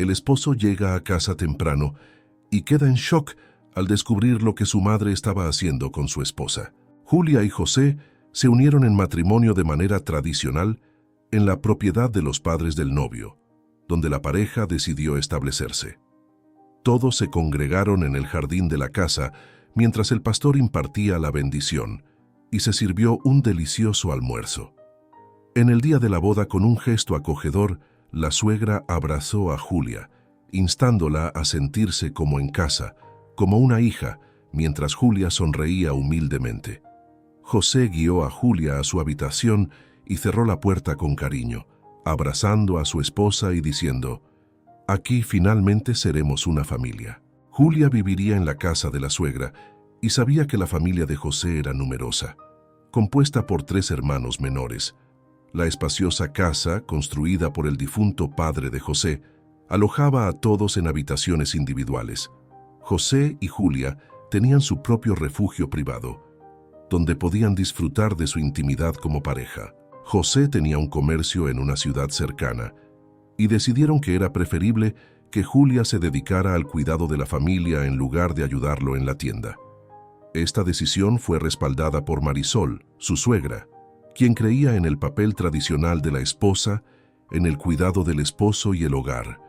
El esposo llega a casa temprano y queda en shock al descubrir lo que su madre estaba haciendo con su esposa. Julia y José se unieron en matrimonio de manera tradicional en la propiedad de los padres del novio, donde la pareja decidió establecerse. Todos se congregaron en el jardín de la casa mientras el pastor impartía la bendición y se sirvió un delicioso almuerzo. En el día de la boda, con un gesto acogedor, la suegra abrazó a Julia, instándola a sentirse como en casa, como una hija, mientras Julia sonreía humildemente. José guió a Julia a su habitación y cerró la puerta con cariño, abrazando a su esposa y diciendo: «Aquí finalmente seremos una familia». Julia viviría en la casa de la suegra y sabía que la familia de José era numerosa, compuesta por 3 hermanos menores. La espaciosa casa, construida por el difunto padre de José, alojaba a todos en habitaciones individuales. José y Julia tenían su propio refugio privado, donde podían disfrutar de su intimidad como pareja. José tenía un comercio en una ciudad cercana, y decidieron que era preferible que Julia se dedicara al cuidado de la familia en lugar de ayudarlo en la tienda. Esta decisión fue respaldada por Marisol, su suegra, quien creía en el papel tradicional de la esposa, en el cuidado del esposo y el hogar.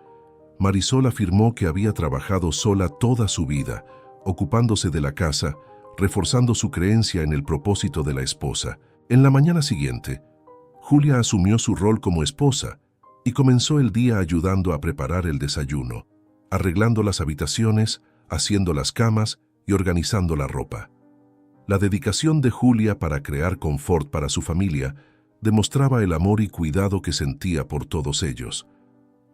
Marisol afirmó que había trabajado sola toda su vida, ocupándose de la casa, reforzando su creencia en el propósito de la esposa. En la mañana siguiente, Julia asumió su rol como esposa y comenzó el día ayudando a preparar el desayuno, arreglando las habitaciones, haciendo las camas y organizando la ropa. La dedicación de Julia para crear confort para su familia demostraba el amor y cuidado que sentía por todos ellos.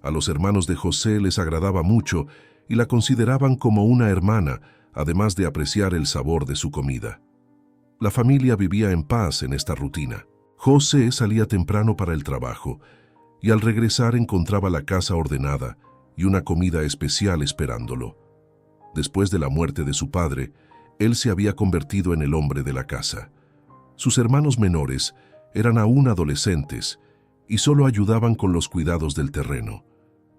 A los hermanos de José les agradaba mucho y la consideraban como una hermana, además de apreciar el sabor de su comida. La familia vivía en paz en esta rutina. José salía temprano para el trabajo y al regresar encontraba la casa ordenada y una comida especial esperándolo. Después de la muerte de su padre, él se había convertido en el hombre de la casa. Sus hermanos menores eran aún adolescentes y solo ayudaban con los cuidados del terreno,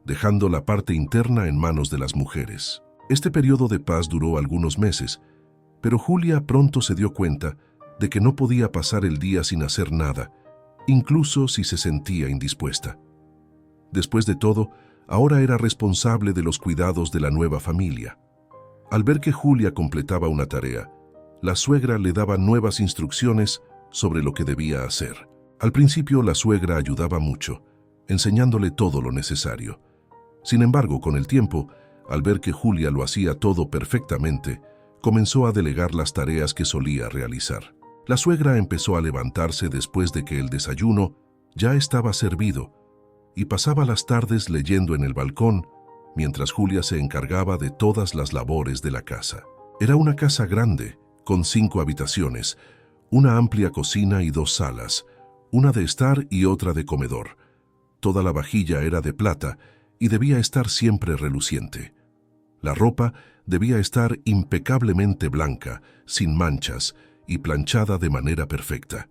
dejando la parte interna en manos de las mujeres. Este periodo de paz duró algunos meses, pero Julia pronto se dio cuenta de que no podía pasar el día sin hacer nada, incluso si se sentía indispuesta. Después de todo, ahora era responsable de los cuidados de la nueva familia. Al ver que Julia completaba una tarea, la suegra le daba nuevas instrucciones sobre lo que debía hacer. Al principio, la suegra ayudaba mucho, enseñándole todo lo necesario. Sin embargo, con el tiempo, al ver que Julia lo hacía todo perfectamente, comenzó a delegar las tareas que solía realizar. La suegra empezó a levantarse después de que el desayuno ya estaba servido y pasaba las tardes leyendo en el balcón mientras Julia se encargaba de todas las labores de la casa. Era una casa grande, con 5 habitaciones, una amplia cocina y 2 salas, una de estar y otra de comedor. Toda la vajilla era de plata y debía estar siempre reluciente. La ropa debía estar impecablemente blanca, sin manchas y planchada de manera perfecta.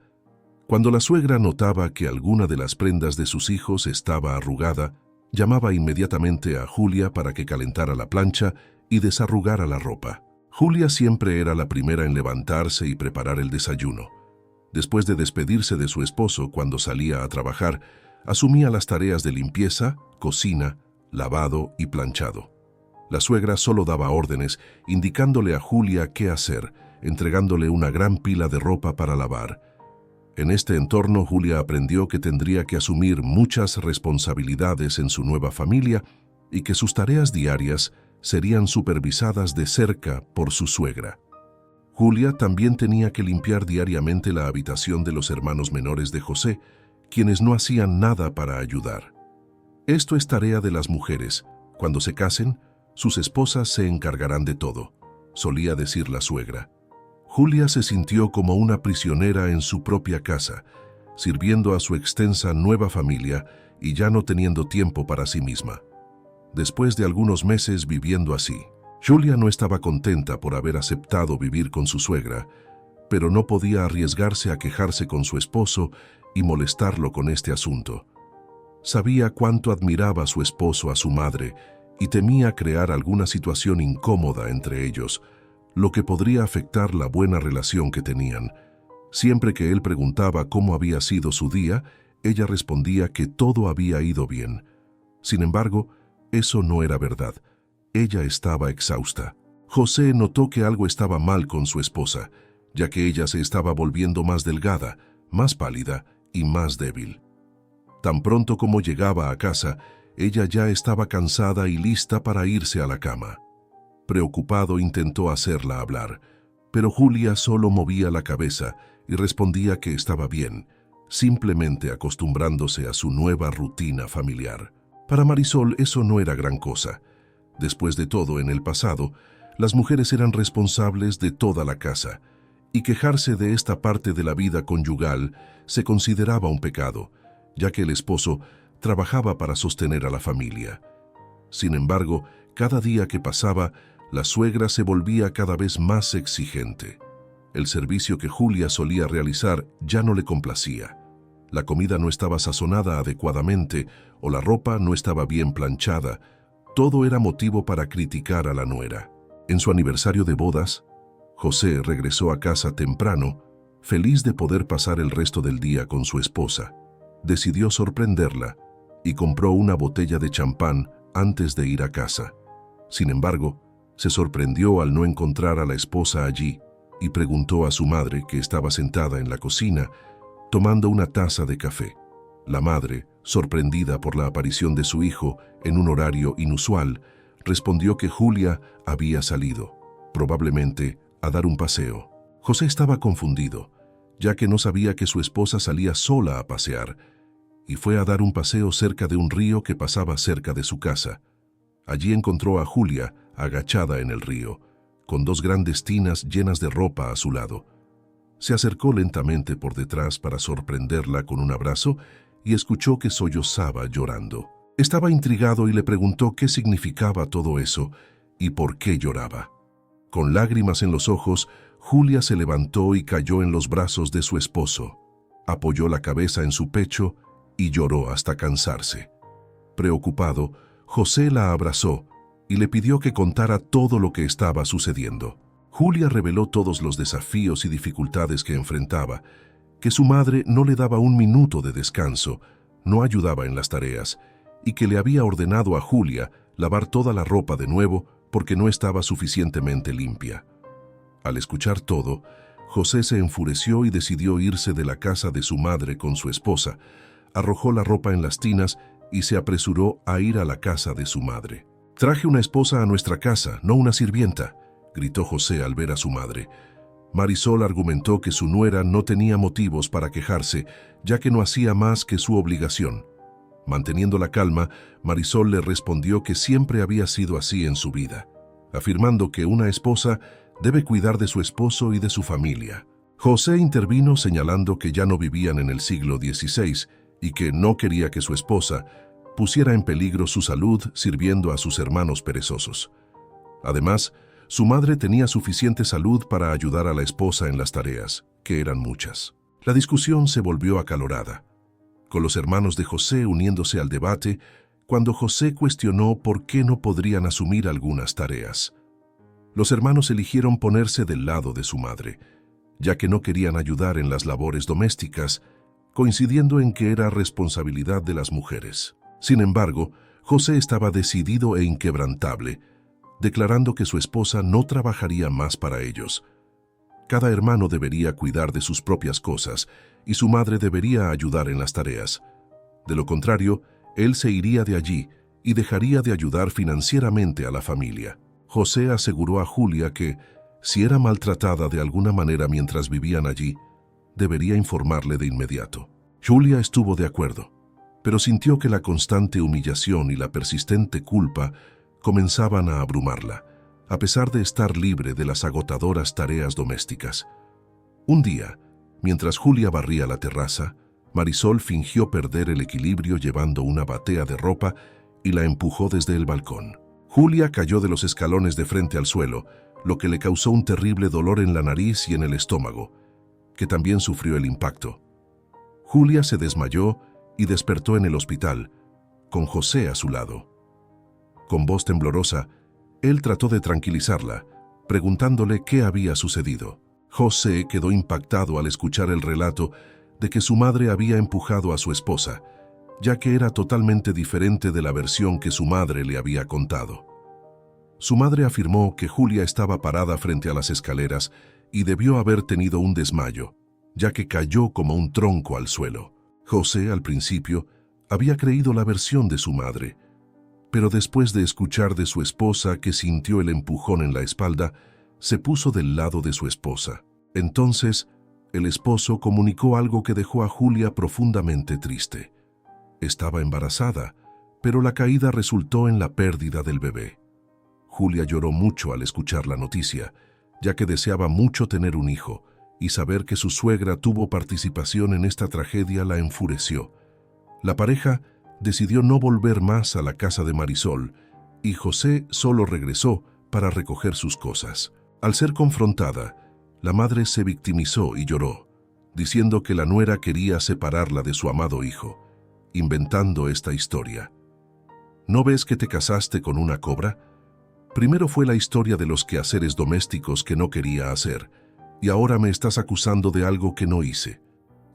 Cuando la suegra notaba que alguna de las prendas de sus hijos estaba arrugada, llamaba inmediatamente a Julia para que calentara la plancha y desarrugara la ropa. Julia siempre era la primera en levantarse y preparar el desayuno. Después de despedirse de su esposo cuando salía a trabajar, asumía las tareas de limpieza, cocina, lavado y planchado. La suegra solo daba órdenes, indicándole a Julia qué hacer, entregándole una gran pila de ropa para lavar. En este entorno, Julia aprendió que tendría que asumir muchas responsabilidades en su nueva familia y que sus tareas diarias serían supervisadas de cerca por su suegra. Julia también tenía que limpiar diariamente la habitación de los hermanos menores de José, quienes no hacían nada para ayudar. Esto es tarea de las mujeres. Cuando se casen, sus esposas se encargarán de todo, solía decir la suegra. Julia se sintió como una prisionera en su propia casa, sirviendo a su extensa nueva familia y ya no teniendo tiempo para sí misma. Después de algunos meses viviendo así, Julia no estaba contenta por haber aceptado vivir con su suegra, pero no podía arriesgarse a quejarse con su esposo y molestarlo con este asunto. Sabía cuánto admiraba a su esposo a su madre y temía crear alguna situación incómoda entre ellos, lo que podría afectar la buena relación que tenían. Siempre que él preguntaba cómo había sido su día, ella respondía que todo había ido bien. Sin embargo, eso no era verdad. Ella estaba exhausta. José notó que algo estaba mal con su esposa, ya que ella se estaba volviendo más delgada, más pálida y más débil. Tan pronto como llegaba a casa, ella ya estaba cansada y lista para irse a la cama. Preocupado intentó hacerla hablar, pero Julia solo movía la cabeza y respondía que estaba bien, simplemente acostumbrándose a su nueva rutina familiar. Para Marisol eso no era gran cosa. Después de todo, en el pasado, las mujeres eran responsables de toda la casa, y quejarse de esta parte de la vida conyugal se consideraba un pecado, ya que el esposo trabajaba para sostener a la familia. Sin embargo, cada día que pasaba, la suegra se volvía cada vez más exigente. El servicio que Julia solía realizar ya no le complacía. La comida no estaba sazonada adecuadamente o la ropa no estaba bien planchada. Todo era motivo para criticar a la nuera. En su aniversario de bodas, José regresó a casa temprano, feliz de poder pasar el resto del día con su esposa. Decidió sorprenderla y compró una botella de champán antes de ir a casa. Sin embargo, se sorprendió al no encontrar a la esposa allí y preguntó a su madre, que estaba sentada en la cocina, tomando una taza de café. La madre, sorprendida por la aparición de su hijo en un horario inusual, respondió que Julia había salido, probablemente a dar un paseo. José estaba confundido, ya que no sabía que su esposa salía sola a pasear, y fue a dar un paseo cerca de un río que pasaba cerca de su casa. Allí encontró a Julia agachada en el río, con dos grandes tinas llenas de ropa a su lado. Se acercó lentamente por detrás para sorprenderla con un abrazo y escuchó que sollozaba llorando. Estaba intrigado y le preguntó qué significaba todo eso y por qué lloraba. Con lágrimas en los ojos, Julia se levantó y cayó en los brazos de su esposo. Apoyó la cabeza en su pecho y lloró hasta cansarse. Preocupado, José la abrazó y le pidió que contara todo lo que estaba sucediendo. Julia reveló todos los desafíos y dificultades que enfrentaba, que su madre no le daba un minuto de descanso, no ayudaba en las tareas, y que le había ordenado a Julia lavar toda la ropa de nuevo porque no estaba suficientemente limpia. Al escuchar todo, José se enfureció y decidió irse de la casa de su madre con su esposa, arrojó la ropa en las tinas y se apresuró a ir a la casa de su madre. «Traje una esposa a nuestra casa, no una sirvienta», gritó José al ver a su madre. Marisol argumentó que su nuera no tenía motivos para quejarse, ya que no hacía más que su obligación. Manteniendo la calma, Marisol le respondió que siempre había sido así en su vida, afirmando que una esposa debe cuidar de su esposo y de su familia. José intervino señalando que ya no vivían en el siglo XVI y que no quería que su esposa pusiera en peligro su salud sirviendo a sus hermanos perezosos. Además, su madre tenía suficiente salud para ayudar a la esposa en las tareas, que eran muchas. La discusión se volvió acalorada, con los hermanos de José uniéndose al debate cuando José cuestionó por qué no podrían asumir algunas tareas. Los hermanos eligieron ponerse del lado de su madre, ya que no querían ayudar en las labores domésticas, coincidiendo en que era responsabilidad de las mujeres. Sin embargo, José estaba decidido e inquebrantable, declarando que su esposa no trabajaría más para ellos. Cada hermano debería cuidar de sus propias cosas y su madre debería ayudar en las tareas. De lo contrario, él se iría de allí y dejaría de ayudar financieramente a la familia. José aseguró a Julia que, si era maltratada de alguna manera mientras vivían allí, debería informarle de inmediato. Julia estuvo de acuerdo, pero sintió que la constante humillación y la persistente culpa comenzaban a abrumarla, a pesar de estar libre de las agotadoras tareas domésticas. Un día, mientras Julia barría la terraza, Marisol fingió perder el equilibrio llevando una batea de ropa y la empujó desde el balcón. Julia cayó de los escalones de frente al suelo, lo que le causó un terrible dolor en la nariz y en el estómago, que también sufrió el impacto. Julia se desmayó y despertó en el hospital, con José a su lado. Con voz temblorosa, él trató de tranquilizarla, preguntándole qué había sucedido. José quedó impactado al escuchar el relato de que su madre había empujado a su esposa, ya que era totalmente diferente de la versión que su madre le había contado. Su madre afirmó que Julia estaba parada frente a las escaleras y debió haber tenido un desmayo, ya que cayó como un tronco al suelo. José, al principio, había creído la versión de su madre, pero después de escuchar de su esposa que sintió el empujón en la espalda, se puso del lado de su esposa. Entonces, el esposo comunicó algo que dejó a Julia profundamente triste. Estaba embarazada, pero la caída resultó en la pérdida del bebé. Julia lloró mucho al escuchar la noticia, ya que deseaba mucho tener un hijo, y saber que su suegra tuvo participación en esta tragedia la enfureció. La pareja decidió no volver más a la casa de Marisol, y José solo regresó para recoger sus cosas. Al ser confrontada, la madre se victimizó y lloró, diciendo que la nuera quería separarla de su amado hijo, inventando esta historia. ¿No ves que te casaste con una cobra? Primero fue la historia de los quehaceres domésticos que no quería hacer, y ahora me estás acusando de algo que no hice.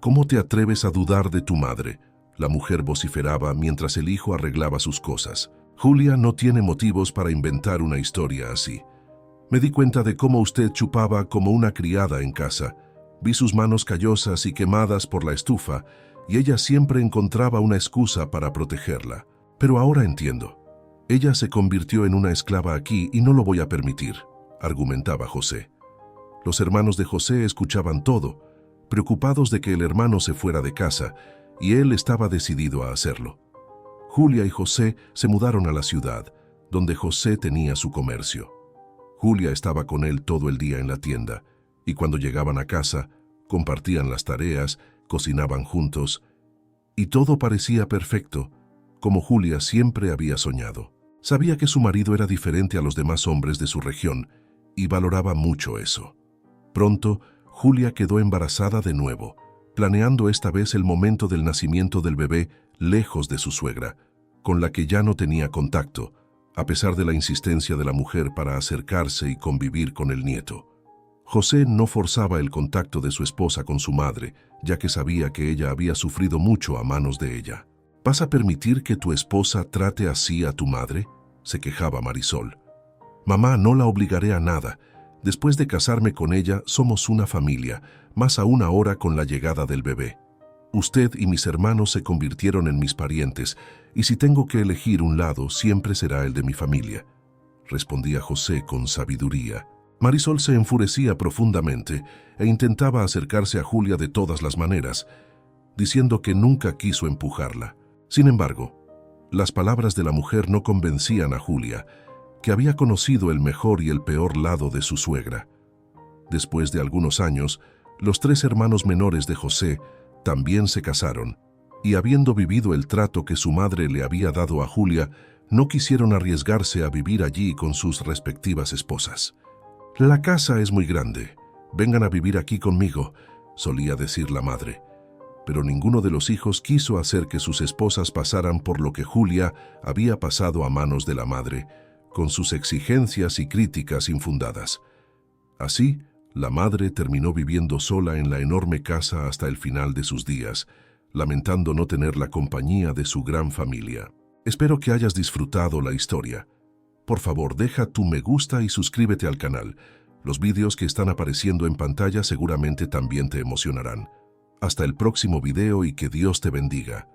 ¿Cómo te atreves a dudar de tu madre?, la mujer vociferaba mientras el hijo arreglaba sus cosas. Julia no tiene motivos para inventar una historia así. Me di cuenta de cómo usted chupaba como una criada en casa. Vi sus manos callosas y quemadas por la estufa, y ella siempre encontraba una excusa para protegerla. Pero ahora entiendo. Ella se convirtió en una esclava aquí y no lo voy a permitir, argumentaba José. Los hermanos de José escuchaban todo, preocupados de que el hermano se fuera de casa, y él estaba decidido a hacerlo. Julia y José se mudaron a la ciudad, donde José tenía su comercio. Julia estaba con él todo el día en la tienda, y cuando llegaban a casa, compartían las tareas, cocinaban juntos, y todo parecía perfecto, como Julia siempre había soñado. Sabía que su marido era diferente a los demás hombres de su región, y valoraba mucho eso. Pronto, Julia quedó embarazada de nuevo, planeando esta vez el momento del nacimiento del bebé lejos de su suegra, con la que ya no tenía contacto, a pesar de la insistencia de la mujer para acercarse y convivir con el nieto. José no forzaba el contacto de su esposa con su madre, ya que sabía que ella había sufrido mucho a manos de ella. ¿Vas a permitir que tu esposa trate así a tu madre?, se quejaba Marisol. Mamá, no la obligaré a nada. Después de casarme con ella, somos una familia, más aún ahora con la llegada del bebé. Usted y mis hermanos se convirtieron en mis parientes, y si tengo que elegir un lado, siempre será el de mi familia, respondía José con sabiduría. Marisol se enfurecía profundamente e intentaba acercarse a Julia de todas las maneras, diciendo que nunca quiso empujarla. Sin embargo, las palabras de la mujer no convencían a Julia, que había conocido el mejor y el peor lado de su suegra. Después de algunos años, los 3 hermanos menores de José también se casaron, y habiendo vivido el trato que su madre le había dado a Julia, no quisieron arriesgarse a vivir allí con sus respectivas esposas. «La casa es muy grande. Vengan a vivir aquí conmigo», solía decir la madre. Pero ninguno de los hijos quiso hacer que sus esposas pasaran por lo que Julia había pasado a manos de la madre, con sus exigencias y críticas infundadas. Así, la madre terminó viviendo sola en la enorme casa hasta el final de sus días, lamentando no tener la compañía de su gran familia. Espero que hayas disfrutado la historia. Por favor, deja tu me gusta y suscríbete al canal. Los vídeos que están apareciendo en pantalla seguramente también te emocionarán. Hasta el próximo video y que Dios te bendiga.